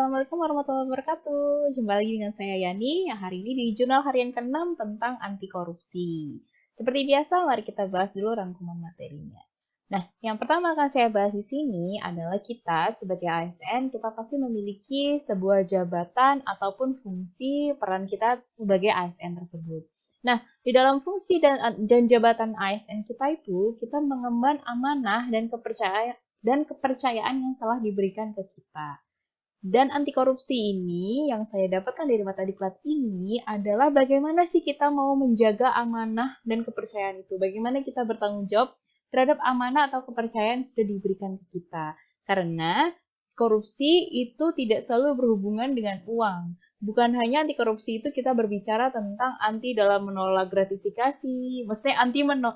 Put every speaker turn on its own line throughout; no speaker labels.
Assalamualaikum warahmatullahi wabarakatuh. Jumpa lagi dengan saya Yani yang hari ini di jurnal harian ke-6 tentang anti korupsi. Seperti biasa, mari kita bahas dulu rangkuman materinya. Nah, yang pertama akan saya bahas di sini adalah kita sebagai ASN, kita pasti memiliki sebuah jabatan ataupun fungsi peran kita sebagai ASN tersebut. Nah, di dalam fungsi dan jabatan ASN kita itu, kita mengemban amanah dan kepercayaan yang telah diberikan ke kita. Dan anti korupsi ini yang saya dapatkan dari mata diklat ini adalah bagaimana sih kita mau menjaga amanah dan kepercayaan itu. Bagaimana kita bertanggung jawab terhadap amanah atau kepercayaan yang sudah diberikan ke kita. Karena korupsi itu tidak selalu berhubungan dengan uang. Bukan hanya anti korupsi itu kita berbicara tentang anti dalam menolak gratifikasi, maksudnya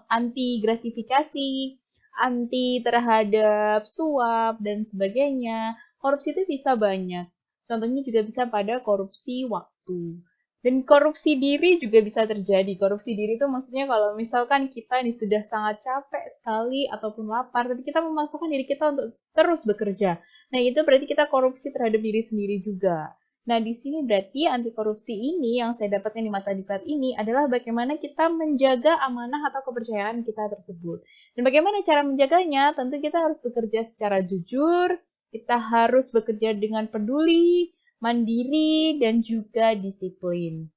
anti gratifikasi, anti terhadap suap dan sebagainya. Korupsi itu bisa banyak. Contohnya juga bisa pada korupsi waktu. Dan korupsi diri juga bisa terjadi. Korupsi diri itu maksudnya kalau misalkan kita ini sudah sangat capek sekali ataupun lapar, tapi kita memaksakan diri kita untuk terus bekerja. Nah, itu berarti kita korupsi terhadap diri sendiri juga. Nah, di sini berarti anti korupsi ini yang saya dapatkan di mata diklat ini adalah bagaimana kita menjaga amanah atau kepercayaan kita tersebut. Dan bagaimana cara menjaganya? Tentu kita harus bekerja secara jujur, kita harus bekerja dengan peduli, mandiri, dan juga disiplin.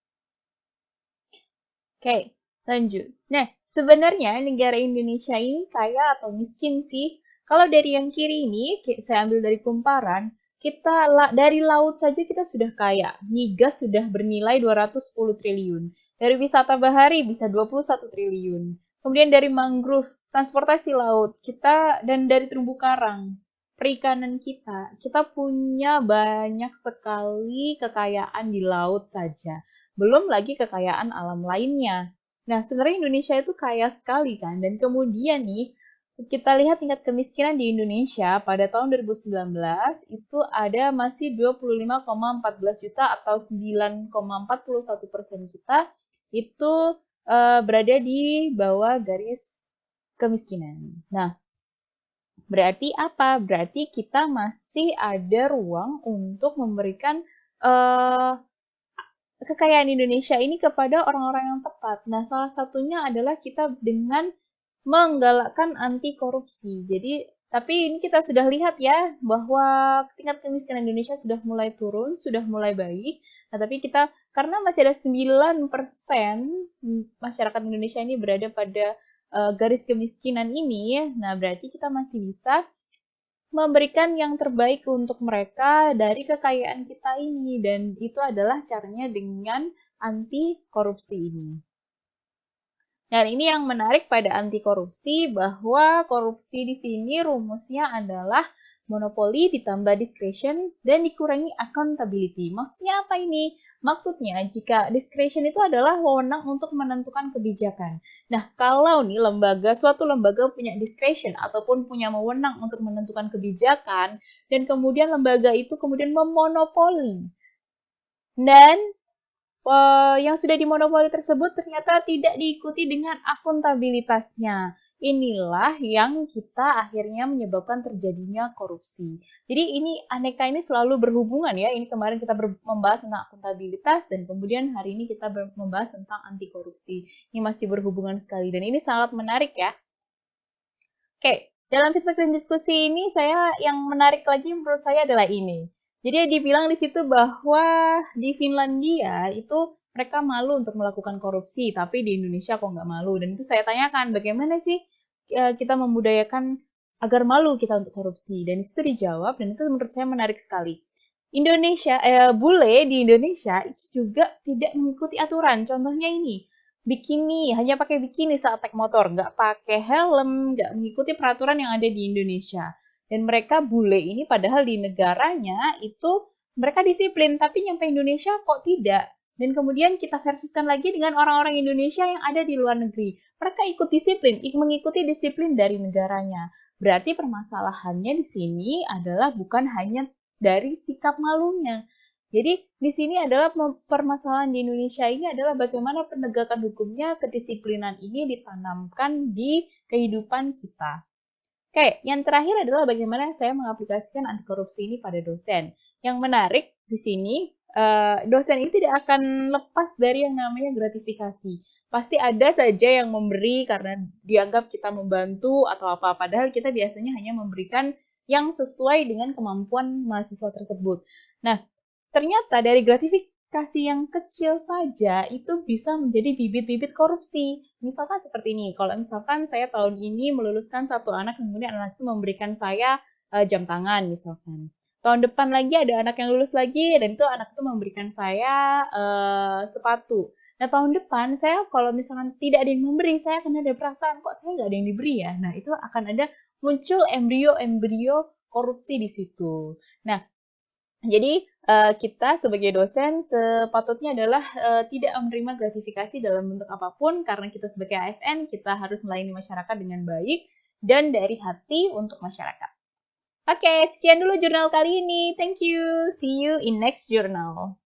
Oke, lanjut. Nah, sebenarnya negara Indonesia ini kaya atau miskin sih? Kalau dari yang kiri ini, saya ambil dari kumparan, kita dari laut saja kita sudah kaya. Migas sudah bernilai 210 triliun. Dari wisata bahari bisa 21 triliun. Kemudian dari mangrove, transportasi laut, dan dari terumbu karang, perikanan kita punya banyak sekali kekayaan di laut saja. Belum lagi kekayaan alam lainnya. Nah, sebenarnya Indonesia itu kaya sekali kan. Dan kemudian nih, kita lihat tingkat kemiskinan di Indonesia pada tahun 2019 itu ada masih 25,14 juta atau 9,41% kita itu berada di bawah garis kemiskinan. Nah, berarti apa? Berarti kita masih ada ruang untuk memberikan kekayaan Indonesia ini kepada orang-orang yang tepat. Nah, salah satunya adalah kita dengan menggalakkan anti korupsi. Jadi, tapi ini kita sudah lihat ya bahwa tingkat kemiskinan Indonesia sudah mulai turun, sudah mulai baik. Nah, tapi kita karena masih ada 9% masyarakat Indonesia ini berada pada garis kemiskinan ini, nah berarti kita masih bisa memberikan yang terbaik untuk mereka dari kekayaan kita ini, dan itu adalah caranya dengan anti korupsi ini. Dan ini yang menarik pada anti korupsi bahwa korupsi di sini rumusnya adalah monopoli ditambah discretion dan dikurangi accountability. Maksudnya apa ini? Maksudnya jika discretion itu adalah wewenang untuk menentukan kebijakan. Nah, kalau nih suatu lembaga punya discretion ataupun punya wewenang untuk menentukan kebijakan dan kemudian lembaga itu kemudian memonopoli dan yang sudah dimonopoli tersebut ternyata tidak diikuti dengan akuntabilitasnya. Inilah yang kita akhirnya menyebabkan terjadinya korupsi. Jadi aneka ini selalu berhubungan ya. Ini kemarin kita membahas tentang akuntabilitas dan kemudian hari ini kita membahas tentang anti korupsi. Ini masih berhubungan sekali dan ini sangat menarik ya. Oke, dalam feedback dan diskusi ini yang menarik lagi menurut saya adalah ini. Jadi dibilang di situ bahwa di Finlandia itu mereka malu untuk melakukan korupsi, tapi di Indonesia kok nggak malu. Dan itu saya tanyakan, bagaimana sih kita membudayakan agar malu kita untuk korupsi? Dan di situ dijawab, dan itu menurut saya menarik sekali. Bule di Indonesia itu juga tidak mengikuti aturan. Contohnya ini, hanya pakai bikini saat naik motor, nggak pakai helm, nggak mengikuti peraturan yang ada di Indonesia. Dan mereka bule ini padahal di negaranya itu mereka disiplin, tapi nyampe Indonesia kok tidak. Dan kemudian kita versuskan lagi dengan orang-orang Indonesia yang ada di luar negeri. Mereka mengikuti disiplin dari negaranya. Berarti permasalahannya di sini adalah bukan hanya dari sikap malunya. Jadi di sini adalah permasalahan di Indonesia ini adalah bagaimana penegakan hukumnya, kedisiplinan ini ditanamkan di kehidupan kita. Oke, yang terakhir adalah bagaimana saya mengaplikasikan anti korupsi ini pada dosen. Yang menarik di sini, dosen ini tidak akan lepas dari yang namanya gratifikasi. Pasti ada saja yang memberi karena dianggap kita membantu atau apa, padahal kita biasanya hanya memberikan yang sesuai dengan kemampuan mahasiswa tersebut. Nah, ternyata dari gratifikasi yang kecil saja itu bisa menjadi bibit-bibit korupsi. Misalkan seperti ini, kalau misalkan saya tahun ini meluluskan satu anak, kemudian anak itu memberikan saya jam tangan misalkan. Tahun depan lagi ada anak yang lulus lagi, dan itu anak itu memberikan saya sepatu. Nah, tahun depan saya kalau misalkan tidak ada yang memberi, saya akan ada perasaan kok saya nggak ada yang diberi ya. Nah, itu akan ada muncul embrio-embrio korupsi di situ. Nah, jadi kita sebagai dosen sepatutnya adalah tidak menerima gratifikasi dalam bentuk apapun karena kita sebagai ASN kita harus melayani masyarakat dengan baik dan dari hati untuk masyarakat. Oke, sekian dulu jurnal kali ini. Thank you. See you in next journal.